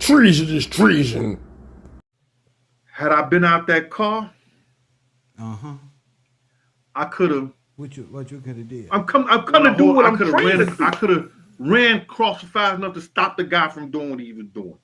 Treason is treason. Had I been out that car, I could have. What you could have did? I'm gonna do what I'm trying to do. I could have ran across fast enough to stop the guy from doing what he was doing.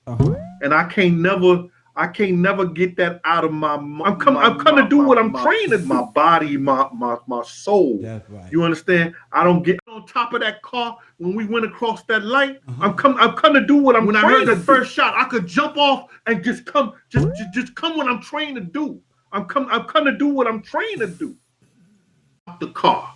And I can't never get that out of my mind. I'm gonna do what I'm trying to do. My body, my soul. That's right. You understand? I don't get on top of that car when we went across that light. I'm gonna do what I'm when trying I heard the first shot, I could jump off and just come what I'm trying to do. I'm gonna do what I'm trying to do. The car.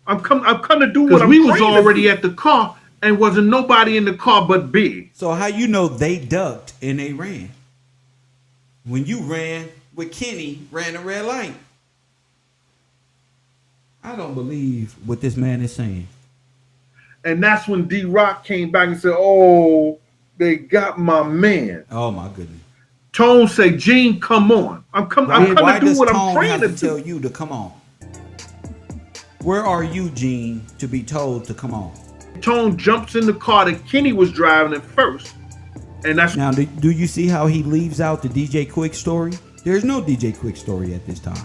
I'm gonna do what I'm trying to do. We was already at the car and wasn't nobody in the car but Big. So how you know they ducked and they ran? When you ran with Kenny, ran a red light. I don't believe what this man is saying. And that's when D-Rock came back and said, "Oh, they got my man." Oh my goodness. Tone say, "Gene, come on." I'm gonna do what I'm trying to do. Tell you to come on. Where are you, Gene, to be told to come on? Tone jumps in the car that Kenny was driving at first. And that's now, do you see how he leaves out the DJ Quick story? There's no DJ Quick story at this time.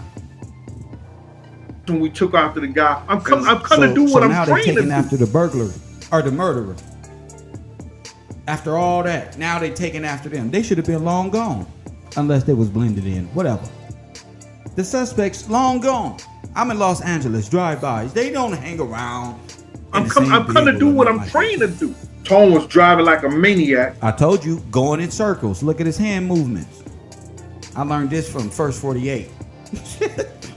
When we took after the guy, I'm gonna do what I'm trying to do. So now they're taking after the burglar or the murderer. After all that, now they're taking after them. They should have been long gone, unless they was blended in. Whatever. The suspects long gone. I'm in Los Angeles, drive-bys. They don't hang around. I'm gonna do what I'm trying to do. Tone was driving like a maniac. I told you, going in circles. Look at his hand movements. I learned this from First 48.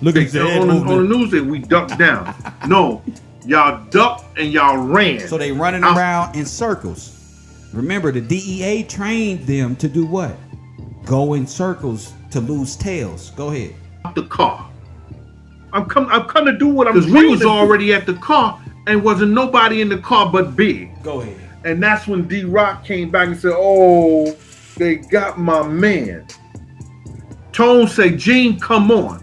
Look at his hand movement. On the news that we ducked down. No, y'all ducked and y'all ran. So they running around in circles. Remember, the DEA trained them to do what? Go in circles to lose tails. Go ahead. The car. I'm gonna do what I'm trying to do. Because we was already at the car and wasn't nobody in the car but Big. Go ahead. And that's when D-Rock came back and said, "Oh, they got my man." Tone say, "Gene, come on."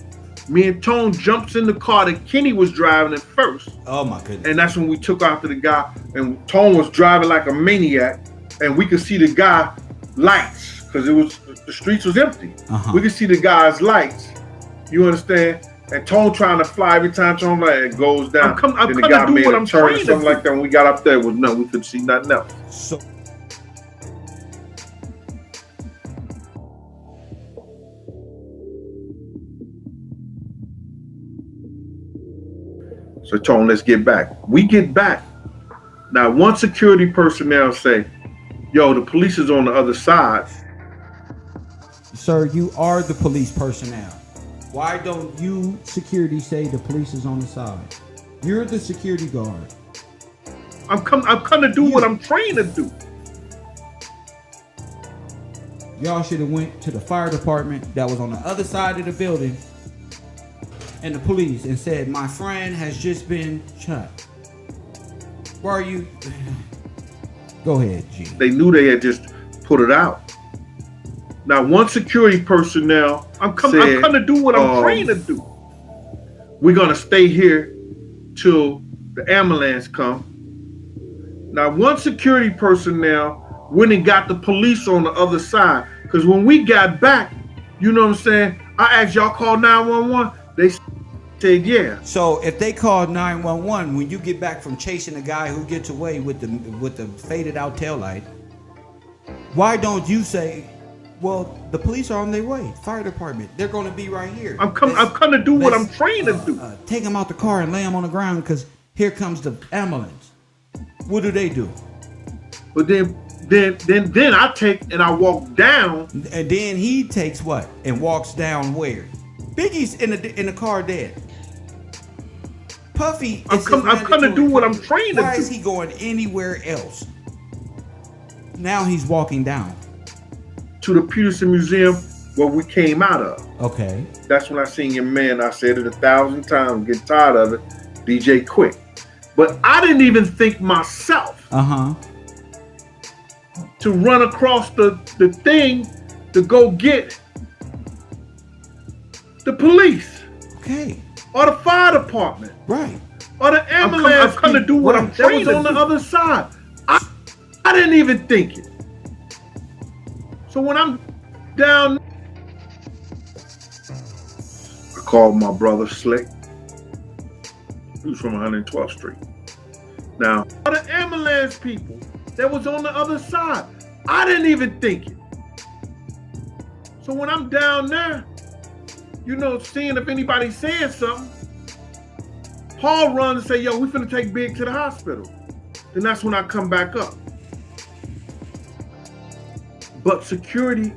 Me and Tone jumps in the car that Kenny was driving at first. Oh my goodness. And that's when we took after the guy. And Tone was driving like a maniac. And we could see the guy lights because the streets was empty. We could see the guy's lights. You understand? And Tone trying to fly every time Tone like it goes down. I'm the guy made a turn or something like that. When we got up there, it was nothing. We couldn't see nothing else. So Tone, let's get back. We get back. Now, one security personnel say, "Yo, the police is on the other side." Sir, you are the police personnel. Why don't you, security, say the police is on the side? You're the security guard. I'm gonna do what I'm trying to do. Y'all should have went to the fire department that was on the other side of the building and the police and said, "My friend has just been shot." Why are you? Go ahead, G. They knew they had just put it out. Now, one security personnel I'm gonna do what I'm trying to do. We're gonna stay here till the ambulance come. Now, one security personnel went and got the police on the other side. Because when we got back, you know what I'm saying? I asked y'all call 911. They said yeah. So if they called 911, when you get back from chasing a guy who gets away with the faded out taillight, why don't you say, "Well, the police are on their way. Fire department, they're going to be right here. I'm gonna do what I'm trying to do. Take them out the car and lay them on the ground because here comes the ambulance." What do? But then I take and I walk down. And then he takes what and walks down where? Biggie's in the car dead. Puffy. I'm gonna do what I'm trying to do. Why is he going anywhere else? Now he's walking down to the Peterson Museum where we came out of. Okay. That's when I seen your man. I said it 1,000 times. Get tired of it. DJ Quick. But I didn't even think myself to run across the thing to go get the police. Okay. Or the fire department. Right. Or the ambulance. I'm gonna do what I'm trying to do. That was on the other side. I didn't even think it. So when I'm down, I called my brother Slick. He was from 112th Street. Now, the ambulance people that was on the other side, I didn't even think it. So when I'm down there, you know, seeing if anybody's saying something, Paul runs and say, yo, we finna take Big to the hospital. Then that's when I come back up. But security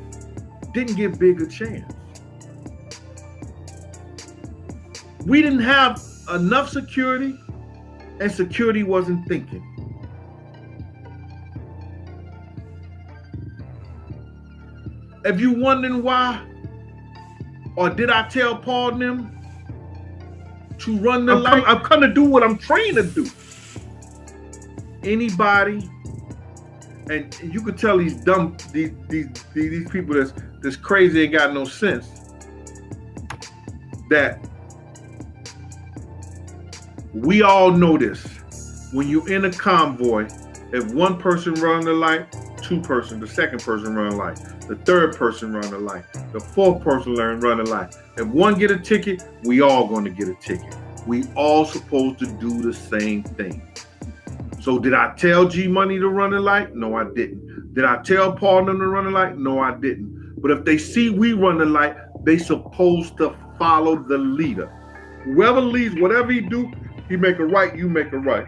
didn't give Big a chance. We didn't have enough security, and security wasn't thinking. If you wondering why, or did I tell Paul and them to run the light? I'm gonna do what I'm trained to do. Anybody, and you could tell these dumb, these people that's crazy and got no sense, that we all know this. When you're in a convoy, if one person run the light, the second person run the light, the third person run the light, the fourth person run the light. If one get a ticket, we all gonna get a ticket. We all supposed to do the same thing. So did I tell G Money to run the light? No, I didn't. Did I tell Paul them to run the light? No, I didn't. But if they see we run the light, they supposed to follow the leader. Whoever leads, whatever he do, he make a right, you make a right.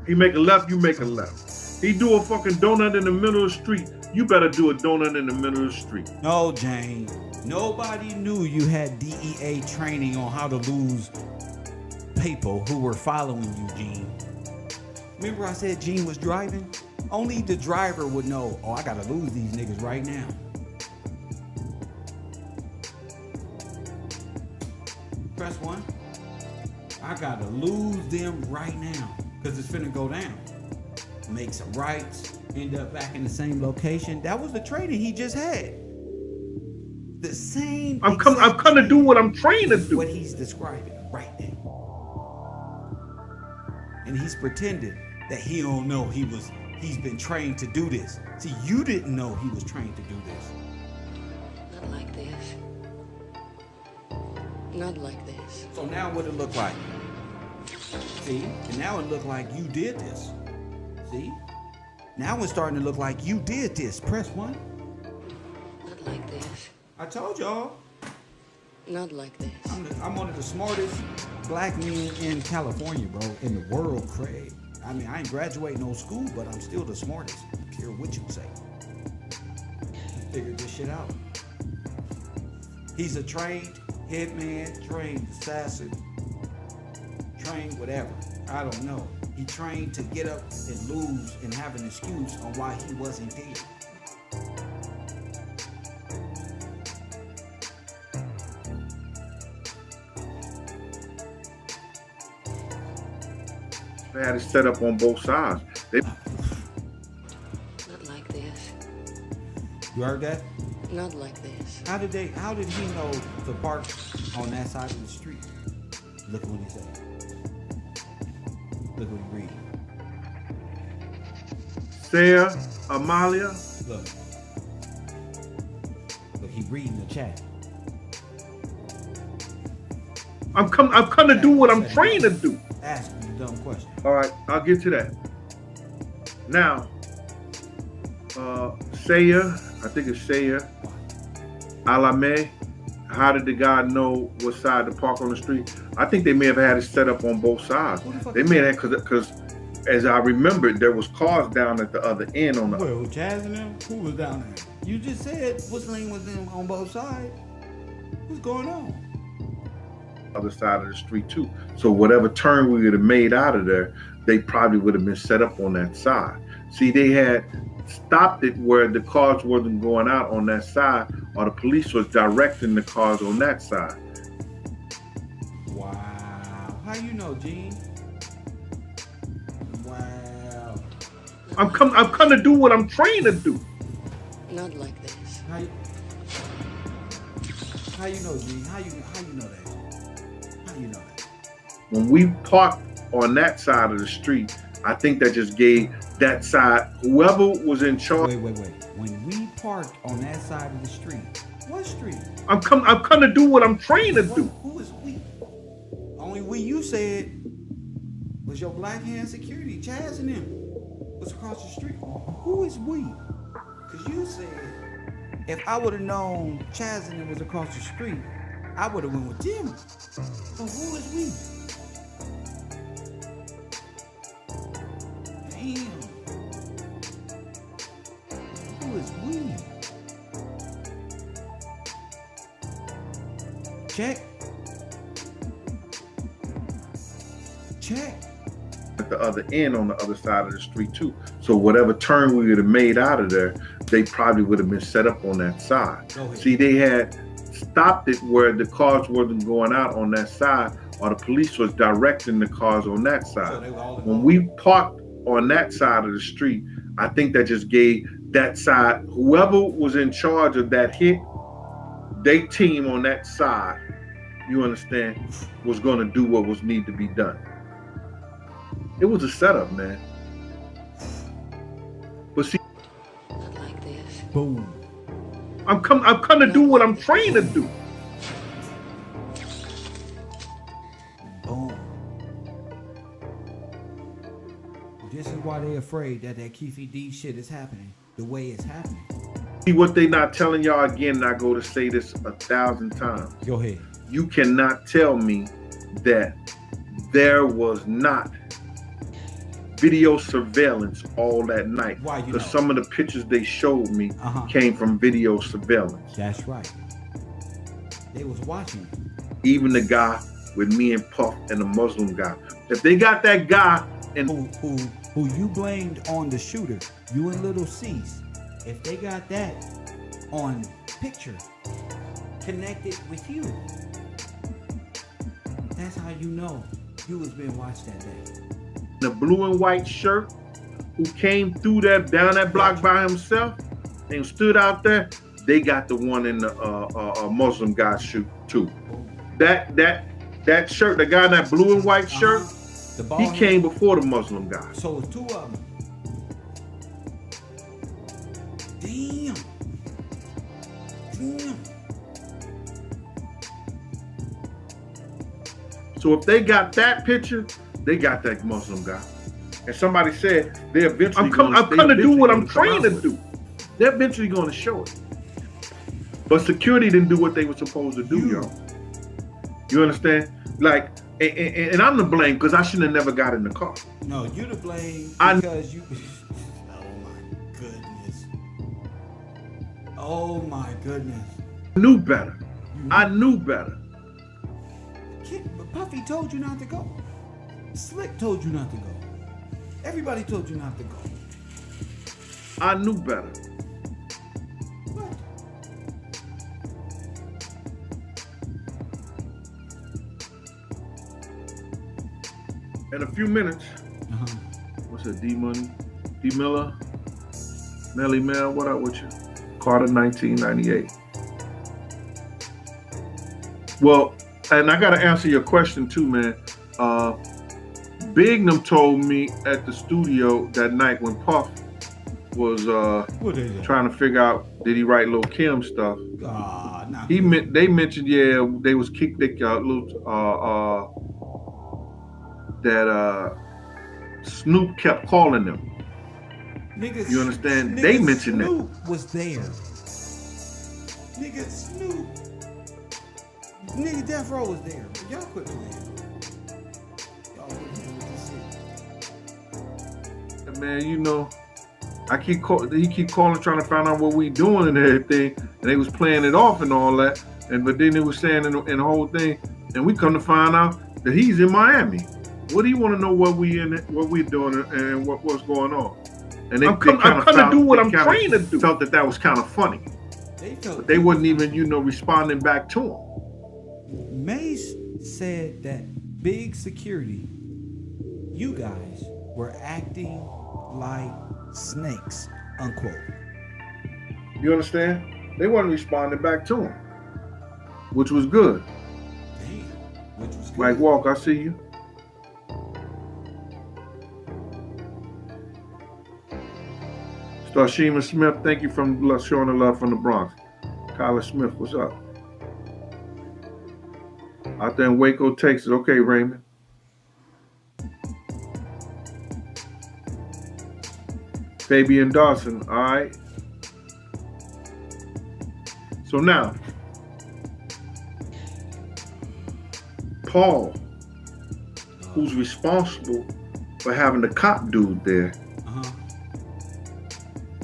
He make a left, you make a left. He do a fucking donut in the middle of the street, you better do a donut in the middle of the street. No, Jane. Nobody knew you had DEA training on how to lose people who were following you, Gene. Remember I said Gene was driving? Only the driver would know, oh, I gotta lose these niggas right now. Press 1. I gotta lose them right now, because it's finna go down. Make some rights, end up back in the same location. That was the training he just had. The same. I'm gonna do what I'm trained to do. What he's describing right now. And he's pretending that he don't know he's been trained to do this. See, you didn't know he was trained to do this. Not like this. Not like this. So now what it look like? See? And now it look like you did this. See? Now it's starting to look like you did this. Press 1. Not like this. I told y'all. Not like this. I'm one of the smartest black men in California, bro. In the world, Craig. I mean, I ain't graduate no school, but I'm still the smartest. I don't care what you say. Figured this shit out. He's a trained hitman, trained assassin, trained whatever. I don't know. He trained to get up and lose and have an excuse on why he wasn't there. They had it set up on both sides. Not like this. You heard that? Not like this. How did he know to park on that side of the street? Look at what he said. Look what he read. Sarah, Amalia. Look, he reading the chat. I'm gonna do what I'm trained to do. Ask me a dumb question. All right, I'll get to that. Now, Saya, I think it's Saya, Alame, how did the guy know what side to park on the street? I think they may have had it set up on both sides. They may have, because as I remember, there was cars down at the other end on the. Well, Chaz and them, who was down there? You just said which lane was in on both sides. What's going on? Other side of the street too. So whatever turn we would have made out of there, they probably would have been set up on that side. See, they had stopped it where the cars wasn't going out on that side, or the police was directing the cars on that side. Wow. How you know, Gene? Wow. I'm gonna do what I'm trained to do. Not like this. How you know, Gene? How you know that? How you know that? When we parked on that side of the street, I think that just gave that side, whoever was in charge. Wait. When we parked on that side of the street, what street? I'm come to do what I'm trained to do. Who is we? Only we you said was your black hand security, Chaz and them was across the street. Who is we? Cause you said if I would have known Chaz and them was across the street, I would have went with them. So who is we? Damn. Who is we? Check. At the other end on the other side of the street too. So whatever turn we would have made out of there, they probably would have been set up on that side. See, they had stopped it where the cars wasn't going out on that side, or the police was directing the cars on that side. So when we parked on that side of the street, I think that just gave that side, whoever was in charge of that hit, they team on that side, you understand, was going to do what was need to be done. It was a setup, man. But see, Not like this. Boom. I'm come to do what I'm trained to do. Boom. This is why they're afraid that Keefe D shit is happening the way it's happening. See what they not telling y'all again, and I go to say this 1,000 times. Go ahead. You cannot tell me that there was not video surveillance all that night. Why you know? Because some of the pictures they showed me came from video surveillance. That's right. They was watching. Even the guy with me and Puff and the Muslim guy. If they got that guy and who you blamed on the shooter, you and Little C's, if they got that on picture connected with you, that's how you know you was being watched that day. the blue and white shirt who came through that down that block by himself and stood out there, they got the one in the Muslim guy shoot too. That shirt, the guy in that blue and white shirt, he came before the Muslim guy. So it's two of them. Damn. So if they got that picture, they got that Muslim guy. And somebody said they eventually I'm going to do what I'm trained to do. They're eventually going to show it. But security didn't do what they were supposed to do, y'all. You understand? Like, and I'm to blame because I shouldn't have never got in the car. No, you to blame because you. Oh my goodness. I knew better. I knew better. Puffy told you not to go. Slick told you not to go. Everybody told you not to go. I knew better. What? In a few minutes, what's it, D-Money? D-Miller? Melly Mel, what up with you? Carter 1998. Well, and I got to answer your question too, man. Big them told me at the studio that night when Puff was trying to figure out, did he write Lil' Kim stuff? They mentioned, yeah, they was kicked that Snoop kept calling them. Nigga, you understand? They mentioned that. Snoop was there. Nigga, Snoop. Nigga, Death Row was there. Y'all quit playing. Y'all quit playing with this shit. Man, you know, he keep calling, trying to find out what we doing and everything, and they was playing it off and all that, but then they was saying in the whole thing, and we come to find out that he's in Miami. What do you want to know what we doing and what's going on? And they come to do what I'm trained to do. Felt that was kind of funny. But they wasn't even, responding back to him. Mace said that Big Security, you guys were acting like snakes, unquote. You understand? They wasn't responding back to him, which was good. Damn, which was good. Like, Walk, I see you. Starshima Smith, thank you from showing the love from the Bronx. Kyler Smith, what's up? Out there in Waco, Texas. Okay, Raymond. Fabian Dawson, all right. So now, Paul, who's responsible for having the cop dude there,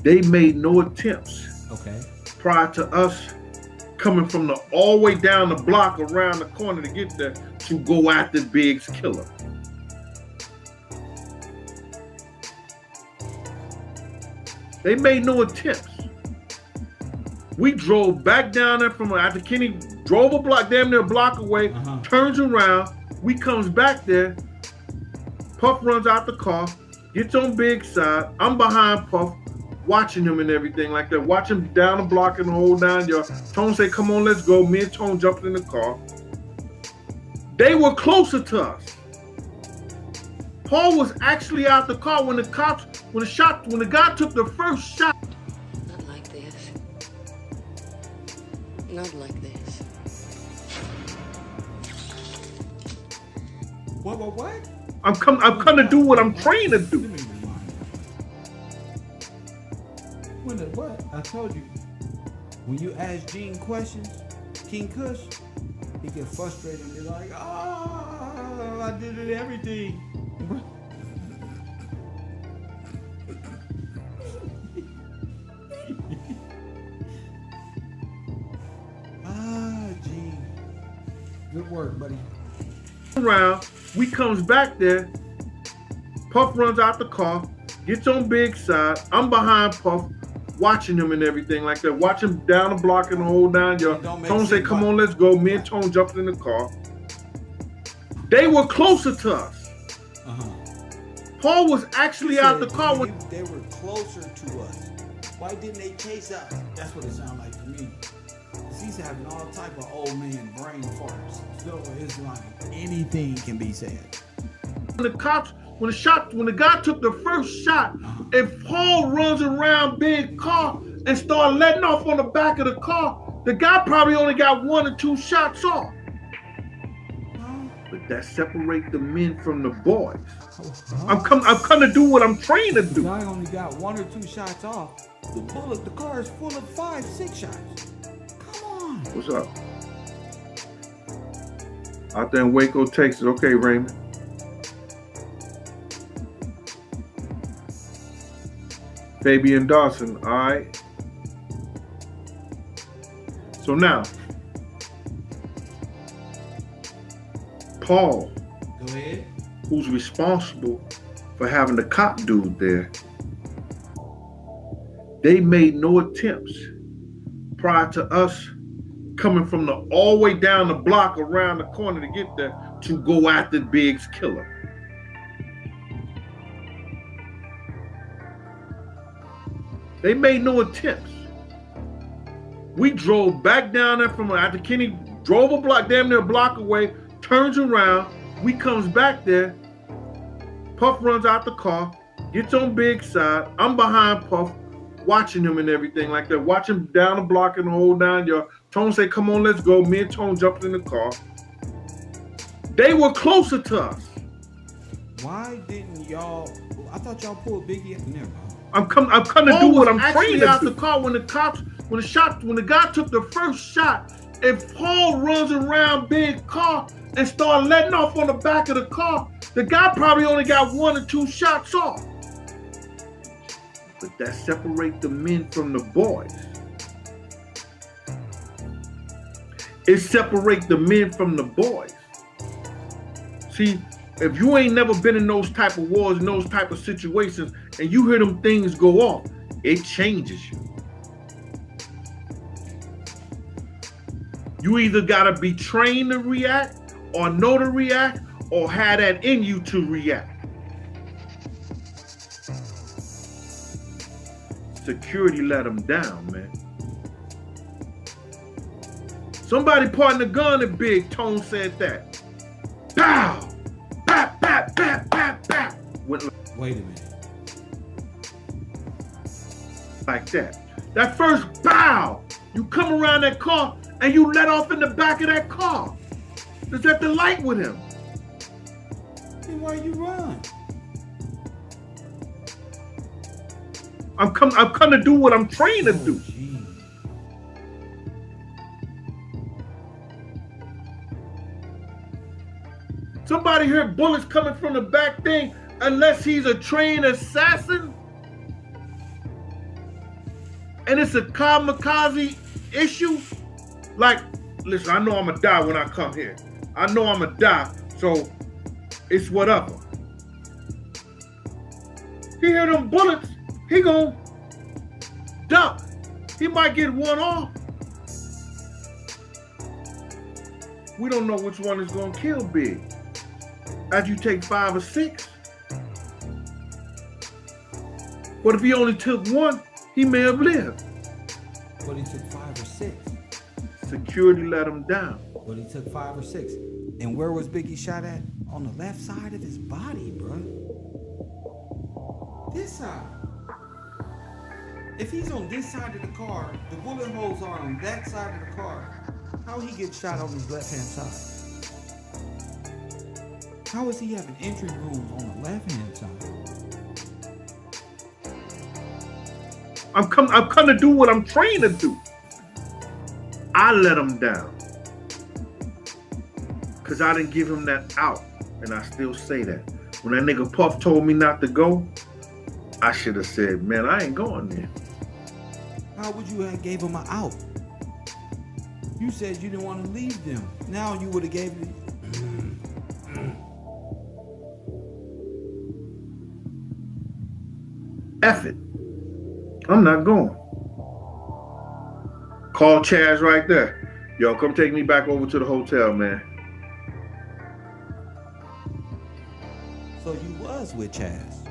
they made no attempts prior to us coming from the all the way down the block around the corner to get there to go after Biggs' killer. They made no attempts. We drove back down there from after Kenny drove a block, damn near a block away, turns around, we comes back there, Puff runs out the car, gets on Biggs' side, I'm behind Puff, watching him and everything like that, watch him down the block and the whole 9 yards. Tone say, come on, let's go. Me and Tone jumped in the car. They were closer to us. Paul was actually out the car when the guy took the first shot. Not like this. Not like this. What? I'm come to do what I'm trained to do. What? I told you. When you ask Gene questions, King Kush, he get frustrated and be like, "Oh, I did it everything." Gene. Good work, buddy. Around, we comes back there. Puff runs out the car, gets on Biggs' side. I'm behind Puff, watching him and everything like that. Watch him down the block and the whole 9 yards. Tone say, come on, let's go. Me and Tone jumped in the car. They were closer to us. Paul was actually out the car when they were closer to us. Why didn't they chase us? That's what it sounded like to me. He's having all type of old man brain farts. So it's like anything can be said. When the guy took the first shot, if Paul runs around Big car and start letting off on the back of the car, the guy probably only got 1 or 2 shots off. But that separate the men from the boys. I'm come to do what I'm trained to do. The guy only got 1 or 2 shots off. The car is full of 5, 6 shots. Come on. What's up? Out there in Waco, Texas. Okay, Raymond. Fabian Dawson, all right. So now, Paul, go ahead, who's responsible for having the cop dude there, they made no attempts prior to us coming from the all the way down the block around the corner to get there to go after Biggs' killer. They made no attempts. We drove back down there from after Kenny drove a block, damn near a block away, turns around, we comes back there, Puff runs out the car, gets on Biggs' side, I'm behind Puff, watching him and everything like that, watch him down the block and the whole 9 yards. Tone say, come on, let's go. Me and Tone jumped in the car. They were closer to us. Why didn't y'all, I thought y'all pulled Biggie up in there, bro. I'm come to do what I'm trained out the car when the guy took the first shot. If Paul runs around Big car and start letting off on the back of the car, the guy probably only got 1 or 2 shots off. But that separate the men from the boys. It separate the men from the boys. See, if you ain't never been in those type of wars and those type of situations and you hear them things go off, it changes you. You either gotta be trained to react or know to react or have that in you to react. Security let them down, man. Somebody pointing the gun at Big Tone said that. Pow! Bap, bap, bap, bap, bap. Wait a minute. like that. That first bow, you come around that car and you let off in the back of that car. Is at the light with him. Then why you run? I'm come to do what I'm trained to do. Geez. Somebody heard bullets coming from the back thing, unless he's a trained assassin. And it's a kamikaze issue. Like, listen, I know I'm gonna die when I come here. I know I'm gonna die, so it's whatever. He hear them bullets, he gon' duck. He might get one off. We don't know which one is gonna kill Big. As you take 5 or 6. But if he only took one, he may have lived. But he took 5 or 6. Security let him down. But he took 5 or 6. And where was Biggie shot at? On the left side of his body, bro. This side. If he's on this side of the car, the bullet holes are on that side of the car. How he get shot on his left-hand side? How is he having entry wounds on the left-hand side? I'm come to do what I'm trained to do. I let him down. Cause I didn't give him that out. And I still say that. When that nigga Puff told me not to go, I should have said, man, I ain't going there. How would you have gave him an out? You said you didn't want to leave them. Now you would have gave him. F it. I'm not going. Call Chaz right there. Yo, come take me back over to the hotel, man. So you was with Chaz.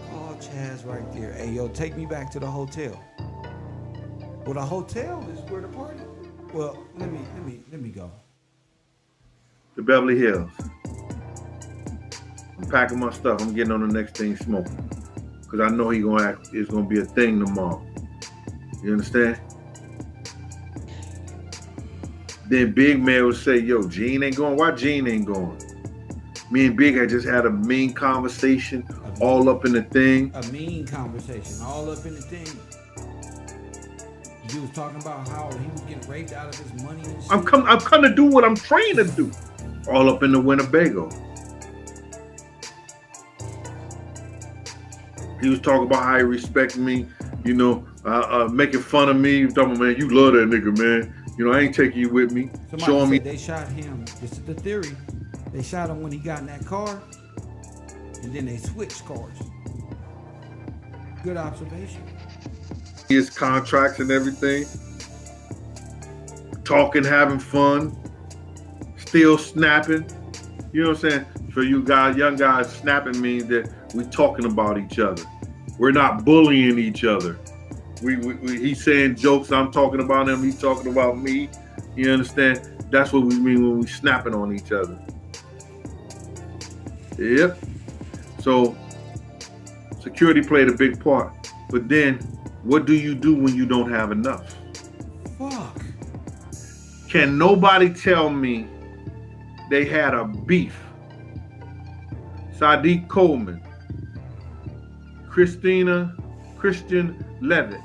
Call Chaz right there. Hey, yo, take me back to the hotel. Well, the hotel is where the party. Well, let me go. The Beverly Hills. I'm packing my stuff. I'm getting on the next thing smoking. Because I know it's gonna be a thing tomorrow. You understand? Then Big Man would say, yo, Gene ain't going. Why Gene ain't going? Me and Big had just had a mean conversation all up in the thing. A mean conversation all up in the thing. You was talking about how he was getting raped out of his money and shit. I'm come to do what I'm trained to do. All up in the Winnebago. He was talking about how he respects me, you know, making fun of me. Talking about, man, you love that nigga, man. You know, I ain't taking you with me. Somebody Showing said me. They shot him. This is the theory. They shot him when he got in that car, and then they switched cars. Good observation. His contracts and everything. Talking, having fun. Still snapping. You know what I'm saying? For you guys, young guys, snapping means that we talking about each other. We're not bullying each other. He's saying jokes, I'm talking about him, he's talking about me. You understand? That's what we mean when we snapping on each other. Yep. So security played a big part. But then what do you do when you don't have enough? Fuck. Can nobody tell me they had a beef? Sadiq Coleman, Christian Levitt,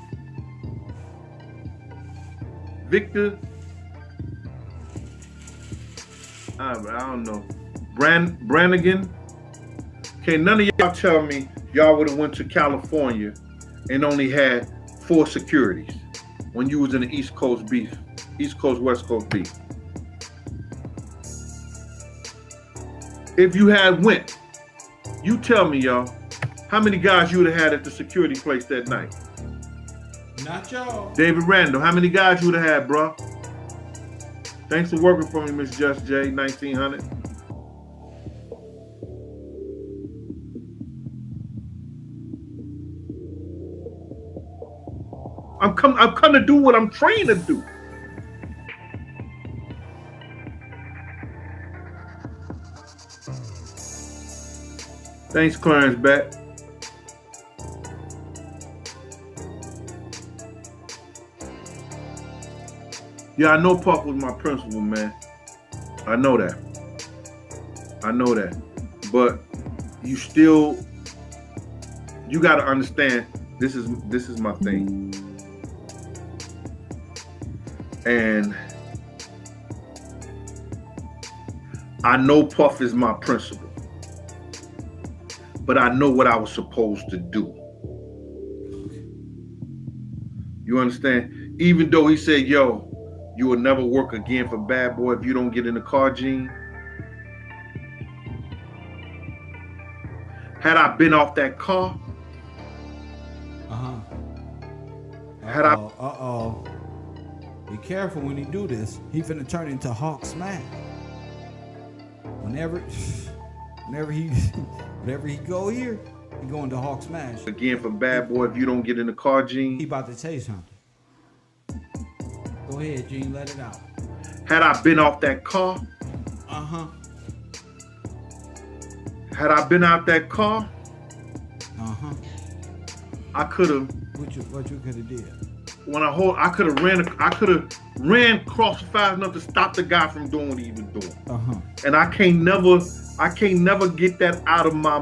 Victor, I don't know, Brannigan. Okay, none of y'all tell me y'all would have went to California and only had 4 securities when you was in the East Coast beef, East Coast, West Coast beef. If you had went, you tell me, y'all, how many guys you would have had at the security place that night? Not y'all. David Randall, how many guys you would have had, bro? Thanks for working for me, Miss Just J, 1900. I'm come to do what I'm trained to do. Thanks, Clarence back. Yeah, I know Puff was my principal, man. I know that. I know that. But you still, you got to understand, this is my thing. And I know Puff is my principal, but I know what I was supposed to do. You understand? Even though he said, yo, you will never work again for Bad Boy if you don't get in the car, Gene. Had I been off that car, be careful when he do this. He finna turn into Hawk Smash. Whenever he go here, he go into Hawk Smash. Again for Bad Boy if you don't get in the car, Gene. He about to tell you something. Go ahead, Gene, let it out. Had I been off that car, had I been out that car, I could have. What you could have did? I could have ran across fast enough to stop the guy from doing what he was doing. And I can't never get that out of my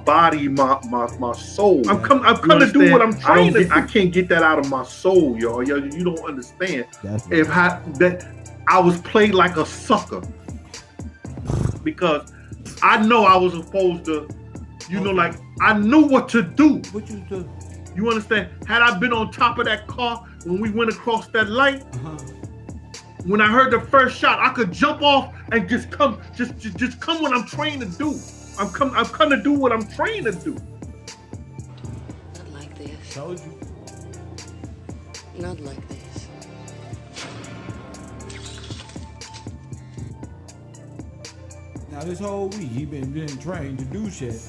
body, my soul. I'm coming to do what I'm trying to do. I can't get that out of my soul, y'all. You don't understand. I was played like a sucker because I know I was supposed to, like I knew what to do. What you do? You understand? Had I been on top of that car when we went across that light, when I heard the first shot, I could jump off and just come what I'm trained to do. I'm come to do what I'm trained to do. Not like this. Told you. Not like this. Now this whole week he been trained to do shit.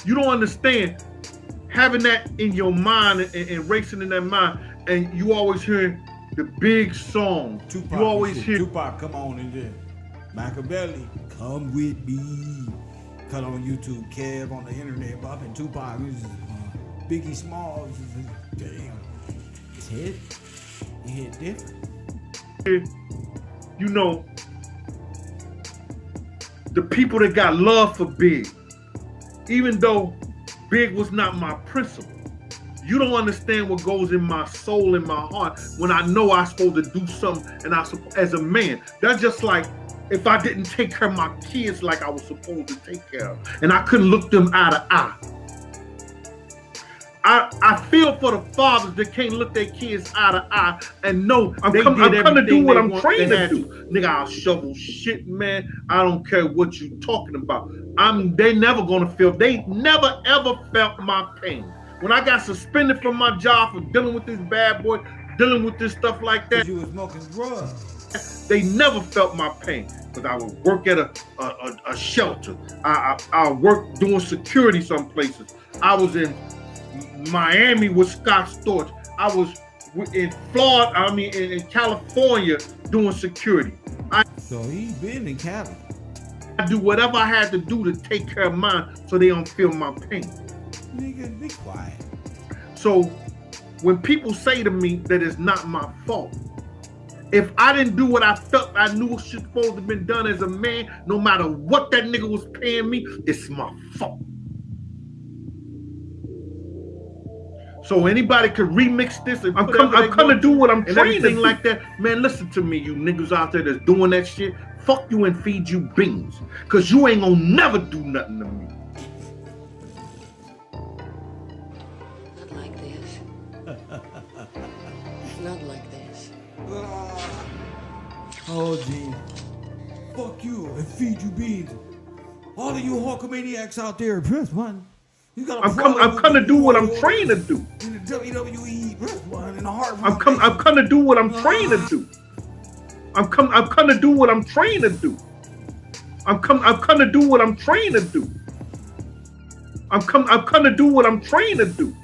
You don't understand having that in your mind and racing in that mind, and you always hear the big song. Tupac, you always hear Tupac, come on and then Machiavelli, come with me. Cut on YouTube, Kev on the internet, bopping Tupac, Biggie Smalls. Damn, his head, he hit different. You know, the people that got love for Big, even though Big was not my principal. You don't understand what goes in my soul, in my heart, when I know I'm supposed to do something, and as a man, that's just like if I didn't take care of my kids like I was supposed to take care of, and I couldn't look them eye to eye. I feel for the fathers that can't look their kids eye to eye and know I'm coming to do what I'm trained to do. Nigga, I'll shovel shit, man. I don't care what you talking about. They never gonna feel. They never ever felt my pain. When I got suspended from my job for dealing with this bad boy, dealing with this stuff like that. You was smoking drugs. They never felt my pain because I would work at a shelter. I worked doing security some places. I was in Miami with Scott Storch. I was in Florida, in California doing security. So he's been in Cali. I do whatever I had to do to take care of mine so they don't feel my pain. Nigga, be quiet. So when people say to me that it's not my fault, if I didn't do what I felt I knew was supposed to have been done as a man, no matter what that nigga was paying me, it's my fault. So anybody could remix this and I'm coming to do what I'm trained to like that. Man, listen to me, you niggas out there that's doing that shit. Fuck you and feed you beans. Cause you ain't gonna never do nothing to me. Not like this. Not like this. Oh, gee. Fuck you and feed you beans. All of you Hulkamaniacs out there, press one. I'm coming to do what I'm trained to do. In the WWE, press one. In the heart. I'm coming to do what I'm trained to do. I'm coming to do what I'm trained to do. I'm coming to do what I'm trained to do. I'm come to do what I'm trained to do.